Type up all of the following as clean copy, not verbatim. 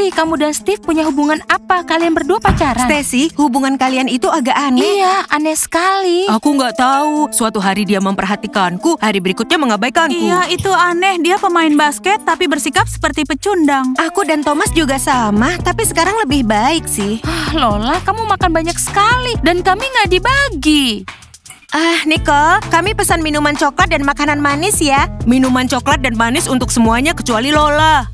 Stacy, kamu dan Steve punya hubungan apa? Kalian berdua pacaran? Stacy, hubungan kalian itu agak aneh. Iya, aneh sekali. Aku nggak tahu. Suatu hari dia memperhatikanku, hari berikutnya mengabaikanku. Iya, itu aneh. Dia pemain basket tapi bersikap seperti pecundang. Aku dan Thomas juga sama, tapi sekarang lebih baik sih. Lola, kamu makan banyak sekali dan kami nggak dibagi. Nicole, kami pesan minuman coklat dan makanan manis ya. Minuman coklat dan manis untuk semuanya kecuali Lola.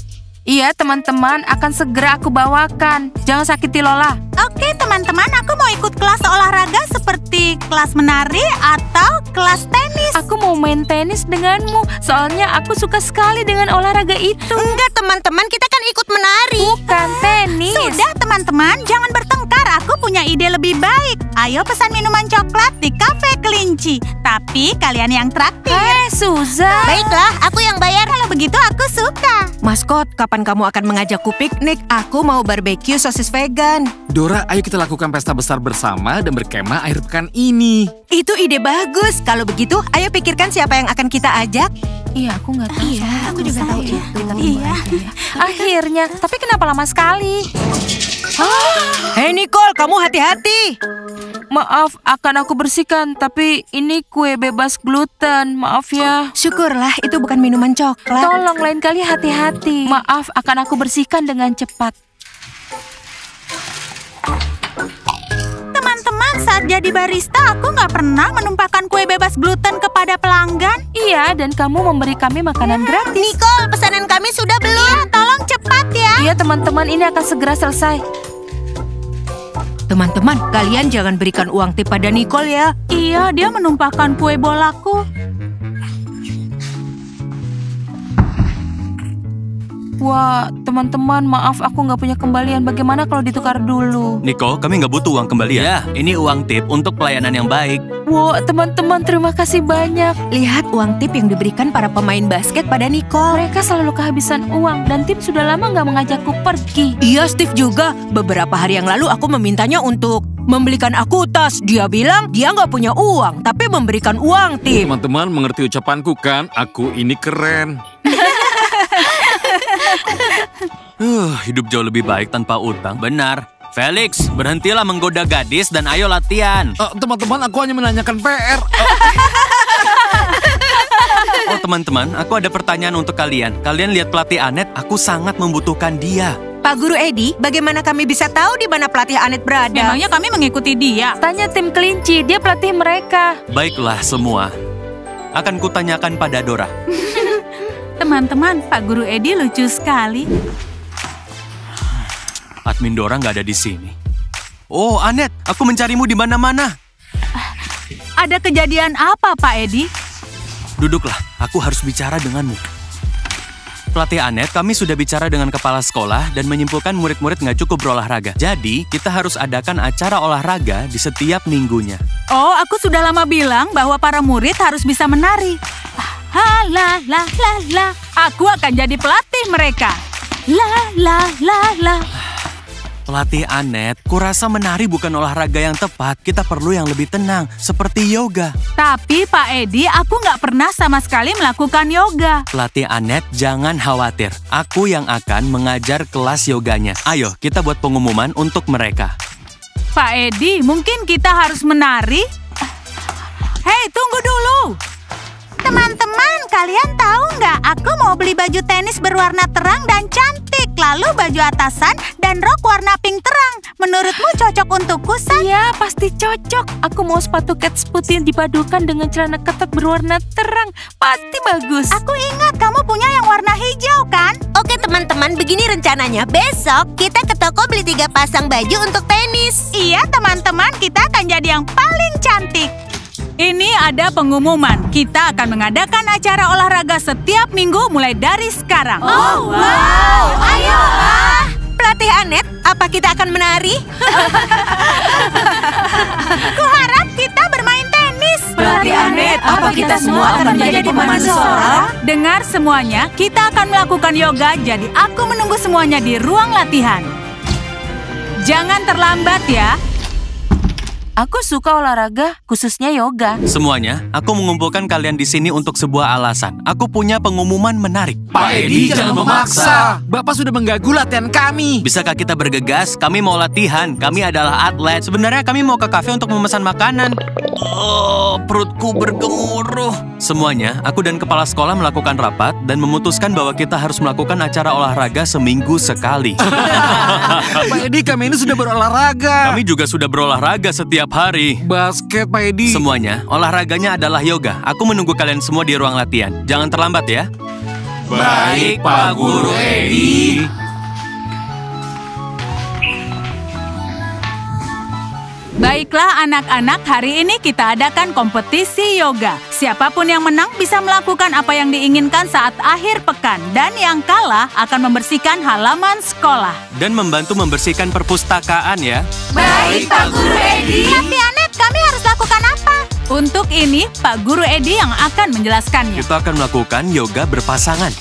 Iya, teman-teman, akan segera aku bawakan. Jangan sakiti Lola. Oke, teman-teman, aku mau ikut kelas olahraga seperti kelas menari atau kelas tenis. Aku mau main tenis denganmu, soalnya aku suka sekali dengan olahraga itu. Enggak, teman-teman, kita kan ikut menari. Bukan tenis. Sudah, teman-teman, jangan bertengkar. Aku punya ide lebih baik. Ayo pesan minuman coklat di Cafe Kelinci. Tapi kalian yang traktir. Susan. Baiklah, aku yang bayar. Kalau begitu aku suka. Maskot, kapan kamu akan mengajakku piknik? Aku mau barbeque sosis vegan. Dora, ayo kita lakukan pesta besar bersama dan berkemah akhir pekan ini. Itu ide bagus. Kalau begitu, ayo pikirkan siapa yang akan kita ajak. Iya, aku nggak tahu. Iya, aku juga tahu itu. Iya. Akhirnya, tapi kenapa lama sekali? Hei Nicole, kamu hati-hati. Maaf, akan aku bersihkan, tapi ini kue bebas gluten. Maaf ya. Syukurlah, itu bukan minuman coklat. Tolong lain kali hati-hati. Maaf, akan aku bersihkan dengan cepat. Teman-teman, saat jadi barista, aku nggak pernah menumpahkan kue bebas gluten kepada pelanggan. Iya, dan kamu memberi kami makanan gratis. Nicole, pesanan kami sudah belum? Iya, tolong cepat ya. Iya, teman-teman, ini akan segera selesai. Teman-teman, kalian jangan berikan uang tip pada Nicole ya. Iya, dia menumpahkan kue bolaku. Wah, teman-teman, maaf aku nggak punya kembalian. Bagaimana kalau ditukar dulu? Niko, kami nggak butuh uang kembalian. Ya, ini uang tip untuk pelayanan yang baik. Wah, teman-teman, terima kasih banyak. Lihat uang tip yang diberikan para pemain basket pada Nicole. Mereka selalu kehabisan uang dan tim sudah lama nggak mengajakku pergi. Iya, Steve juga. Beberapa hari yang lalu aku memintanya untuk membelikan aku tas. Dia bilang dia nggak punya uang, tapi memberikan uang tip. Teman-teman mengerti ucapanku kan? Aku ini keren. Hidup jauh lebih baik tanpa utang. Benar. Felix, berhentilah menggoda gadis dan ayo latihan. Teman-teman, aku hanya menanyakan PR. Oh teman-teman, aku ada pertanyaan untuk kalian. Kalian lihat pelatih Anet, aku sangat membutuhkan dia. Pak Guru Edi, bagaimana kami bisa tahu di mana pelatih Anet berada? Memangnya kami mengikuti dia. Tanya tim kelinci, dia pelatih mereka. Baiklah semua. Akan kutanyakan pada Dora. Teman-teman, Pak Guru Edi lucu sekali. Admin Dora nggak ada di sini. Oh, Anet, aku mencarimu di mana-mana. Ada kejadian apa, Pak Edi? Duduklah, aku harus bicara denganmu. Pelatih Anet, kami sudah bicara dengan kepala sekolah dan menyimpulkan murid-murid nggak cukup berolahraga. Jadi, kita harus adakan acara olahraga di setiap minggunya. Oh, aku sudah lama bilang bahwa para murid harus bisa menari. La. Aku akan jadi pelatih mereka. La. Pelatih Anet, kurasa menari bukan olahraga yang tepat. Kita perlu yang lebih tenang, seperti yoga. Tapi Pak Edi, aku nggak pernah sama sekali melakukan yoga. Pelatih Anet, jangan khawatir. Aku yang akan mengajar kelas yoganya. Ayo, kita buat pengumuman untuk mereka. Pak Edi, mungkin kita harus menari? Hei, tunggu dulu. Teman-teman, kalian tahu nggak? Aku mau beli baju tenis berwarna terang dan cantik. Lalu baju atasan dan rok warna pink terang. Menurutmu cocok untukku, San? Iya, pasti cocok. Aku mau sepatu kets putih dipadukan dengan celana ketat berwarna terang. Pasti bagus. Aku ingat kamu punya yang warna hijau, kan? Oke teman-teman, begini rencananya. Besok kita ke toko beli 3 pasang baju untuk tenis. Iya, teman-teman, kita akan jadi yang paling cantik. Ini ada pengumuman. Kita akan mengadakan acara olahraga setiap minggu mulai dari sekarang. Oh, wow. Ayo. Pelatih Anet, apa kita akan menari? Kuharap kita bermain tenis. Pelatih Anet, apa kita semua akan menjadi pemain seorang? Dengar semuanya, kita akan melakukan yoga, jadi aku menunggu semuanya di ruang latihan. Jangan terlambat ya. Aku suka olahraga, khususnya yoga. Semuanya, aku mengumpulkan kalian di sini untuk sebuah alasan. Aku punya pengumuman menarik. Pak Edi, jangan memaksa. Bapak sudah mengganggu latihan kami. Bisakah kita bergegas? Kami mau latihan. Kami adalah atlet. Sebenarnya kami mau ke kafe untuk memesan makanan. Oh, perutku bergemuruh. Semuanya, aku dan kepala sekolah melakukan rapat dan memutuskan bahwa kita harus melakukan acara olahraga seminggu sekali. Pak Edi, kami ini sudah berolahraga. Kami juga sudah berolahraga setiap hari. Basket, Pak Edi. Semuanya, olahraganya adalah yoga. Aku menunggu kalian semua di ruang latihan. Jangan terlambat ya. Baik, Pak Guru Edi. Baiklah anak-anak, hari ini kita adakan kompetisi yoga. Siapapun yang menang bisa melakukan apa yang diinginkan saat akhir pekan. Dan yang kalah akan membersihkan halaman sekolah. Dan membantu membersihkan perpustakaan ya. Baik, Pak Guru Edi. Tapi Anet, kami harus lakukan apa? Untuk ini, Pak Guru Edi yang akan menjelaskannya. Kita akan melakukan yoga berpasangan.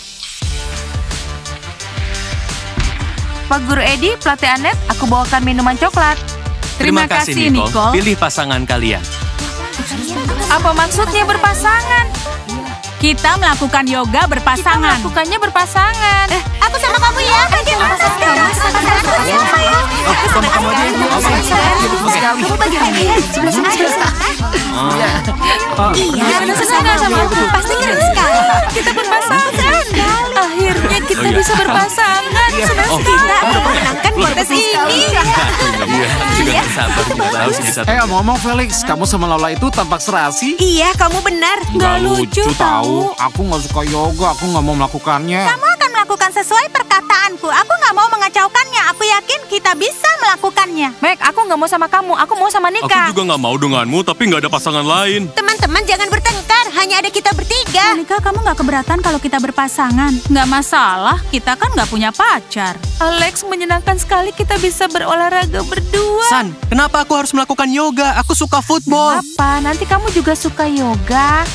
Pak Guru Edi, pelatih Anet, aku bawakan minuman coklat. Terima kasih, Nicole. Pilih pasangan kalian. Apa maksudnya berpasangan? Kita melakukan yoga berpasangan. Kita melakukannya berpasangan. Aku sama kamu ya. Kamu bagaimana? Iya, benar sama aku. Pasti keren sekali. Kita berpasangan. Akhirnya kita bisa berpasangan. Sudah kita memenangkan kontes ini. Ngomong Felix, kamu sama Lola itu tampak serasi. Iya, kamu benar. Nggak lucu tahu. Aku nggak suka yoga, aku nggak mau melakukannya. Kamu akan melakukan sesuai perkataanku. Aku nggak mau mengacaukannya. Aku yakin kita bisa melakukannya. Meg, aku nggak mau sama kamu. Aku mau sama Nika. Aku juga nggak mau denganmu, tapi nggak ada pasangan lain. Teman-teman jangan bertengkar, hanya ada kita bertiga. Monica, kamu nggak keberatan kalau kita berpasangan? Nggak masalah, kita kan nggak punya pacar. Alex, menyenangkan sekali kita bisa berolahraga berdua. San, kenapa aku harus melakukan yoga? Aku suka football. Apa? Nanti kamu juga suka yoga.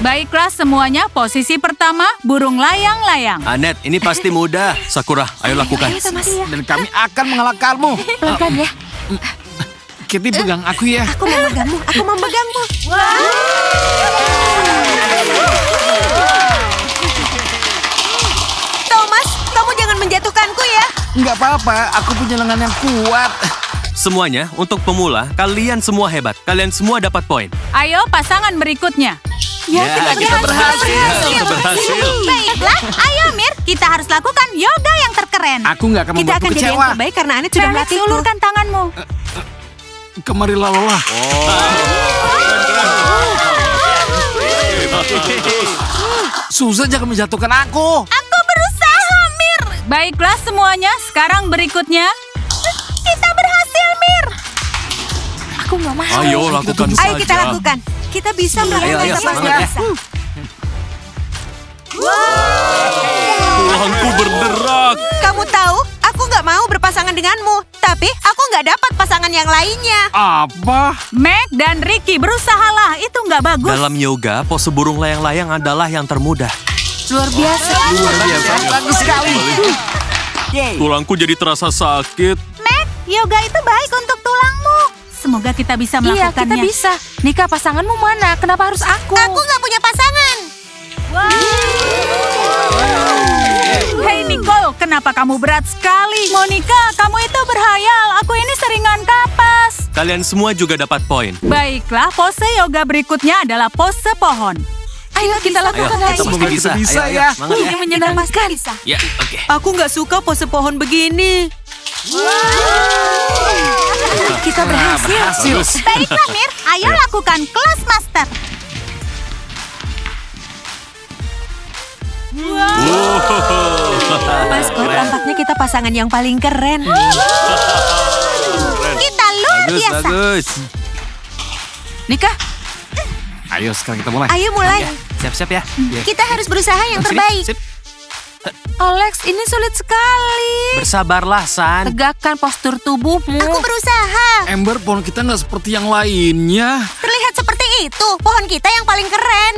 Baiklah semuanya, posisi pertama, burung layang-layang. Anet, ini pasti mudah. Sakura, ayo lakukan. Dan kami akan mengalahkanmu. Pelan ya. Kitty, pegang aku ya. Aku mau megangmu, aku mau megangmu. Thomas, kamu jangan menjatuhkanku ya. Nggak apa-apa, aku punya lengan yang kuat. Semuanya, untuk pemula, kalian semua hebat. Kalian semua dapat poin. Ayo pasangan berikutnya. Ya, kita berhasil. Baiklah, ayo Mir, kita harus lakukan yoga yang terkeren. Aku nggak akan Kita membuatmu akan jadi yang kecewa. terbaik karena Anet sudah Felix, melatihku. ulurkan tanganmu. Kemarilah Lola. Susah jangan menjatuhkan aku. Aku berusaha, Mir. Baiklah semuanya, sekarang berikutnya. Kita berhasil, Mir. Aku nggak mau. Ayo lakukan saja. Ayo kita lakukan. Kita bisa melakukan Ayo, sama semangat ya. bisa. Tulangku berderak. Kamu tahu, aku nggak mau berpasangan denganmu. Tapi aku nggak dapat pasangan yang lainnya. Apa? Meg dan Ricky, berusahalah. Itu nggak bagus. Dalam yoga, pose burung layang-layang adalah yang termudah. Luar biasa. Bagus sekali. Tulangku jadi terasa sakit. Meg, yoga itu baik untuk tulangmu. Semoga kita bisa Iya, melakukannya. kita bisa. Nika, pasanganmu mana? Kenapa harus aku? Aku nggak punya pasangan. Hei Nicole, kenapa kamu berat sekali? Monica, kamu itu berhayal. Aku ini seringan kapas. Kalian semua juga dapat poin. Baiklah, pose yoga berikutnya adalah pose pohon. Ayo kita lakukan Ayo, lagi. kita pasti bisa. Bisa Ayo, ya. semangat ya. Ini menyenangkan. Ya, oke. Aku nggak suka pose pohon begini. Kita berhasil. Baiklah Mir, ayo lakukan kelas master. Mas, tampaknya kita pasangan yang paling keren. Kita luar biasa. Bagus. Nika, Ayo sekarang kita mulai. Ayo mulai. Siap-siap ya. Kita harus berusaha yang terbaik. Sip. Alex, ini sulit sekali. Bersabarlah, San. Tegakkan postur tubuhmu. Aku berusaha. Ember, pohon kita nggak seperti yang lainnya. Terlihat seperti itu. Pohon kita yang paling keren.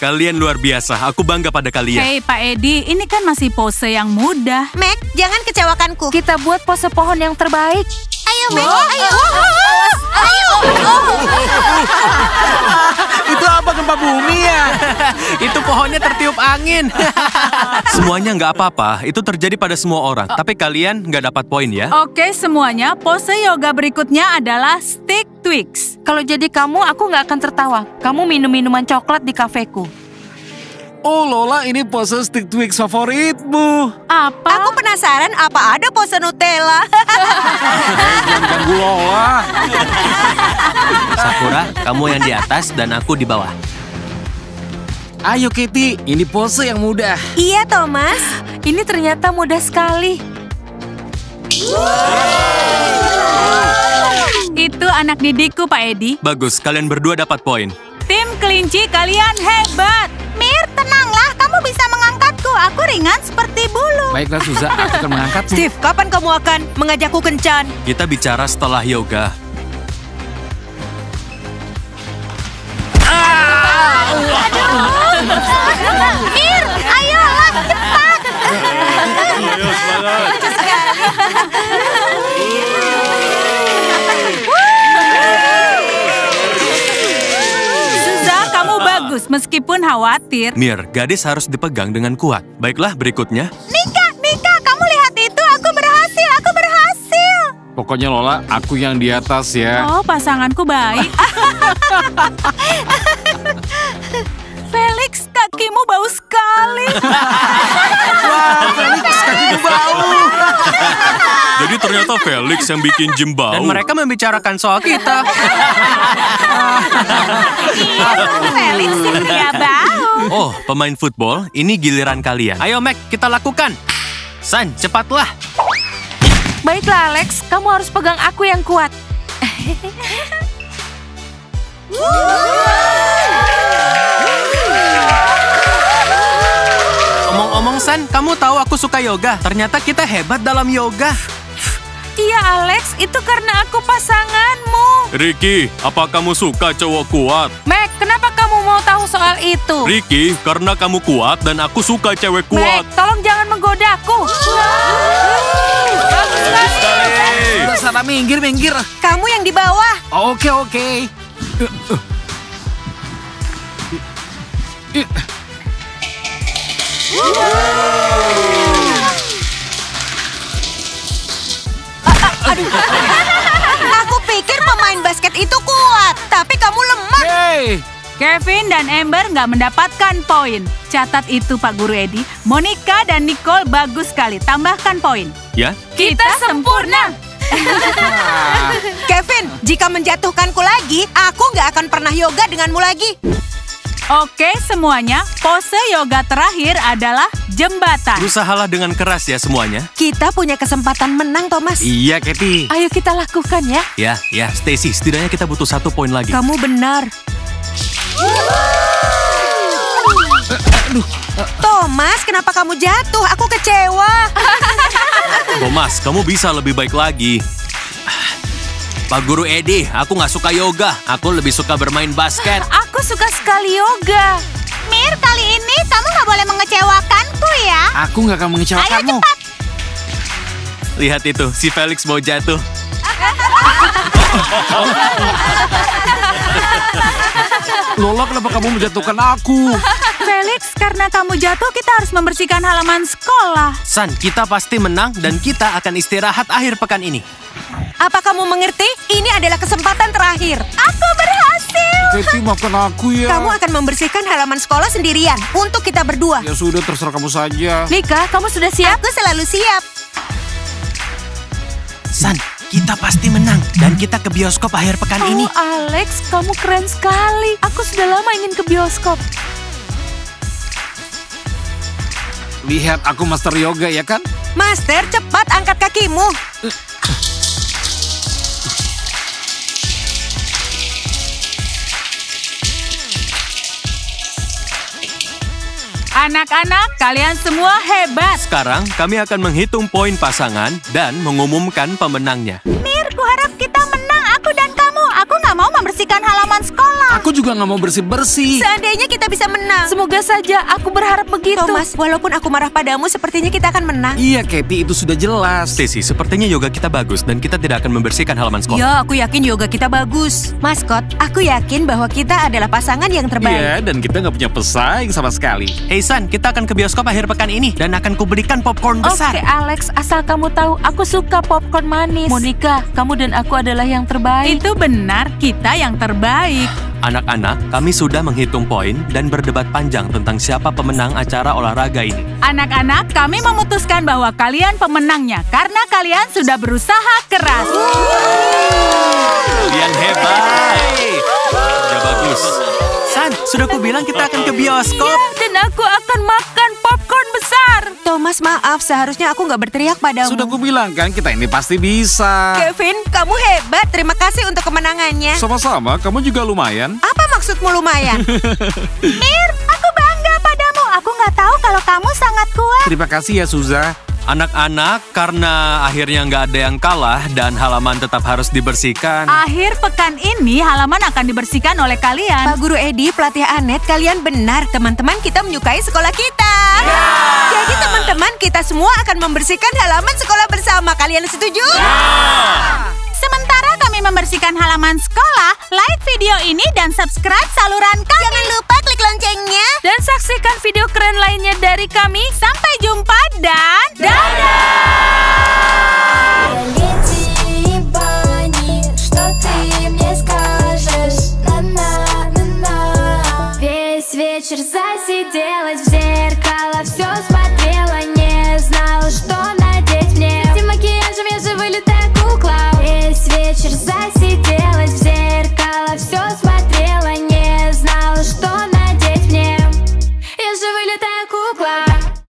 kalian luar biasa. Aku bangga pada kalian. Hei Pak Edi, ini kan masih pose yang mudah. Mac, jangan kecewakanku. Kita buat pose pohon yang terbaik. Ayo, Mac. Ayo. Itu apa, gempa bumi ya? Itu pohonnya tertiup angin. Semuanya nggak apa-apa. Itu terjadi pada semua orang. Tapi kalian nggak dapat poin ya. Oke semuanya, pose yoga berikutnya adalah stick Twix. Kalau jadi kamu, aku nggak akan tertawa. Kamu minum minuman coklat di kafeku. Oh Lola, ini pose stick Twix favoritmu. Apa? Aku penasaran apa ada pose Nutella. Jangan ganggu Lola. Sakura, kamu yang di atas dan aku di bawah. Ayo Katie, ini pose yang mudah. Iya, Thomas. Ini ternyata mudah sekali. Itu anak didikku Pak Edi. Bagus, kalian berdua dapat poin. Tim kelinci kalian hebat. Mir, tenanglah. Kamu bisa mengangkatku. Aku ringan seperti bulu. Baiklah Suza, aku akan mengangkatmu. Steve, kapan kamu akan mengajakku kencan? Kita bicara setelah yoga. Mir, ayolah, cepat. Suza, kamu bagus meskipun khawatir. Mir, gadis harus dipegang dengan kuat. Baiklah, berikutnya. Nika, kamu lihat itu. Aku berhasil. Pokoknya Lola, aku yang di atas ya. Oh, pasanganku baik. Felix, kakimu bau sekali. Jadi ternyata Felix yang bikin Jim bau. Dan mereka membicarakan soal kita. Felix ya bau. Oh, pemain football, ini giliran kalian. Ayo Mac, kita lakukan. San, cepatlah. Baiklah Alex, kamu harus pegang aku yang kuat. Omong-omong San, kamu tahu aku suka yoga. Ternyata kita hebat dalam yoga. Iya Alex, itu karena aku pasanganmu. Ricky, apa kamu suka cowok kuat? Mac, kenapa kamu mau tahu soal itu? Ricky, karena kamu kuat dan aku suka cewek kuat. Mac, tolong jangan menggodaku. Bagus sekali. Sudah sana, minggir. Kamu yang di bawah. Oke. Aku pikir pemain basket itu kuat, tapi kamu lemah. Hey, Kevin dan Amber nggak mendapatkan poin. Catat itu Pak Guru Edi. Monica dan Nicole bagus sekali. Tambahkan poin. Ya, Kita sempurna. Kevin, jika menjatuhkanku lagi, aku nggak akan pernah yoga denganmu lagi. Oke semuanya, pose yoga terakhir adalah jembatan. berusahalah dengan keras ya semuanya. Kita punya kesempatan menang, Thomas. iya Katie. Ayo kita lakukan ya. Ya, Stacy, setidaknya kita butuh 1 poin lagi. Kamu benar. Thomas, kenapa kamu jatuh? Aku kecewa. Thomas, kamu bisa lebih baik lagi. Pak Guru Edi, aku nggak suka yoga. Aku lebih suka bermain basket. Aku suka sekali yoga. Mir, kali ini kamu nggak boleh mengecewakanku ya. Aku nggak akan mengecewakanmu. Lihat itu, si Felix mau jatuh. Lola, kenapa kamu menjatuhkan aku? Felix, karena kamu jatuh kita harus membersihkan halaman sekolah. San, kita pasti menang dan kita akan istirahat akhir pekan ini. Apa kamu mengerti? Ini adalah kesempatan terakhir. Aku berhasil. Katie, maafkan aku ya. Kamu akan membersihkan halaman sekolah sendirian untuk kita berdua. Ya sudah, terserah kamu saja. Nika, kamu sudah siap? Aku selalu siap. San, kita pasti menang dan kita ke bioskop akhir pekan ini. Oh Alex, kamu keren sekali. Aku sudah lama ingin ke bioskop. Lihat, aku master yoga ya kan? Master, cepat angkat kakimu. Anak-anak, kalian semua hebat. Sekarang kami akan menghitung poin pasangan dan mengumumkan pemenangnya. Mir, kuharap kita menang, aku dan kamu. Aku nggak mau membersihkan halaman halaman sekolah. Aku juga nggak mau bersih-bersih. Seandainya kita bisa menang. Semoga saja, aku berharap begitu. Thomas, walaupun aku marah padamu, sepertinya kita akan menang. Iya, Katie, itu sudah jelas. Stacy, sepertinya yoga kita bagus dan kita tidak akan membersihkan halaman sekolah. Ya, aku yakin yoga kita bagus. Maskot, aku yakin bahwa kita adalah pasangan yang terbaik. Iya, dan kita nggak punya pesaing sama sekali. Hey San, kita akan ke bioskop akhir pekan ini dan akan kubelikan popcorn besar. Oke, Alex, asal kamu tahu, aku suka popcorn manis. Monica, kamu dan aku adalah yang terbaik. Itu benar, kita yang terbaik. Anak-anak, kami sudah menghitung poin dan berdebat panjang tentang siapa pemenang acara olahraga ini. Anak-anak, kami memutuskan bahwa kalian pemenangnya karena kalian sudah berusaha keras. Kalian hebat. Ya bagus. San, sudah kubilang kita akan ke bioskop. Dan aku akan makan popcorn besar. Thomas, maaf, seharusnya aku nggak berteriak padamu. Sudah kubilang kan, kita ini pasti bisa. Kevin, kamu hebat. Terima kasih untuk kemenangannya. Sama-sama, kamu juga lumayan. Apa maksudmu lumayan? Mir, aku bangga padamu. Aku nggak tahu kalau kamu sangat kuat. Terima kasih ya, Suza. Anak-anak, karena akhirnya nggak ada yang kalah dan halaman tetap harus dibersihkan. Akhir pekan ini halaman akan dibersihkan oleh kalian. Pak Guru Edi, pelatih Anet, kalian benar. Teman-teman kita menyukai sekolah kita. Jadi teman-teman kita semua akan membersihkan halaman sekolah bersama. Kalian setuju? Sementara kami membersihkan halaman sekolah, like video ini dan subscribe saluran kami. Jangan lupa klik loncengnya. Dan saksikan video keren lainnya dari kami. Sampai jumpa dan dadah!